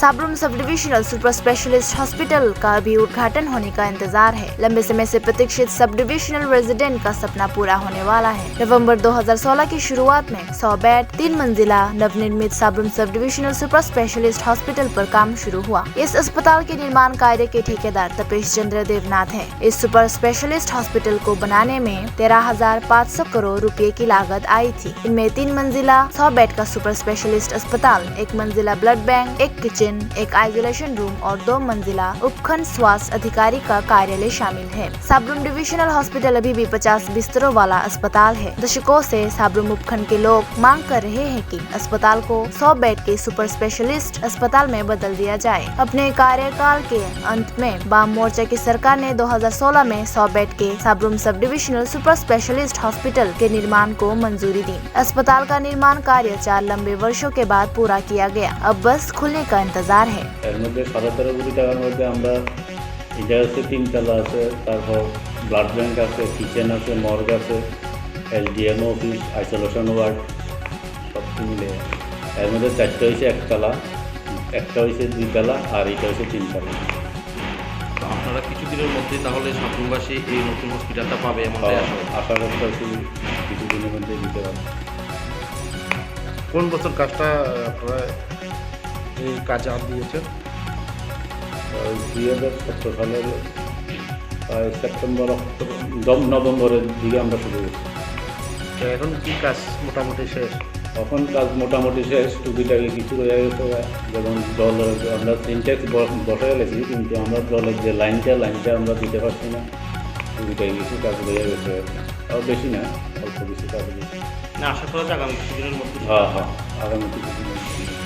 Sabroom sub divisional super specialist hospital का भी उद्घाटन होने का इंतजार है। लंबे समय से प्रतीक्षित सब डिविजनल रेजिडेंट का सपना पूरा होने वाला है। नवंबर 2016 की शुरुआत में 100 बेड 3 मंजिला नवनिर्मित Sabroom sub divisional super specialist hospital पर काम शुरू हुआ। इस अस्पताल के निर्माण कार्य के ठेकेदार तपेश चंद्र देवनाथ हैं। इस सुपर स्पेशलिस्ट हॉस्पिटल को बनाने में 13,500 करोड़ रुपए की लागत आई थी। इनमें 3 मंजिला 100 बेड का सुपर स्पेशलिस्ट अस्पताल, 1 मंजिला ब्लड बैंक, 1 किचन, एक आइसोलेशन रूम और 2 मंजिला उपखंड स्वास्थ्य अधिकारी का कार्यालय शामिल है। साबरूम डिविजनल हॉस्पिटल अभी भी 50 बिस्तरों वाला अस्पताल है। दशकों से साबरूम उपखंड के लोग मांग कर रहे हैं कि अस्पताल को 100 बेड के सुपर स्पेशलिस्ट अस्पताल में बदल दिया जाए। अपने कार्यकाल के अंत में वाम मोर्चा की सरकार ने 2016 में 100 बेड के Sabroom sub divisional super specialist hospital के निर्माण को मंजूरी दी। अस्पताल का निर्माण कार्य 4 लंबे वर्षों के बाद पूरा किया गया। अब बस खुलने का इंतजार है। এর মধ্যে 17 কোটি টাকার মধ্যে আমরা এটা হচ্ছে 3 তলা আছে, তারপর ব্লাড ব্যাংক আছে, কিচেন আছে, মর্গ আছে, এসডিএম অফিস, আইসোলেশন ওয়ার্ড সব মিলে। এর মধ্যে 4টা হয়েছে 1 তলা, একটা হয়েছে 2 তলা আর এটা হয়েছে 3 তলা। তো আপনারা কিছুদিনের মধ্যে তাহলে সাবরুমবাসী এই নতুন হসপিটালটা পাবে এমনটাই আশা করতেছি কিছুদিনের মধ্যে দিতে পারবো। কোন বছর কাজটা আপনারা এই কাজে হাত দিয়েছেন? 2017 সালের সেপ্টেম্বর নভেম্বরের দিকে আমরা শুরু করছি। তো এখন কি কাজ মোটামুটি শেষ? তখন কাজ মোটামুটি শেষ, টুকিটাকি কিছু রয়ে গেছে, যেমন জলের আমরা সিনটেক্স বসে গেছি, কিন্তু আমরা জলের যে লাইনটা আমরা দিতে পারছি না। টুকিটাকি কিছু কাজ রয়ে গেছে, তাও বেশি না, অল্প কিছু কাজ রয়েছে। না আশা করা যায় আগামী কিছুদিনের মধ্যে। হ্যাঁ, আগামী কিছুদিনের মধ্যে।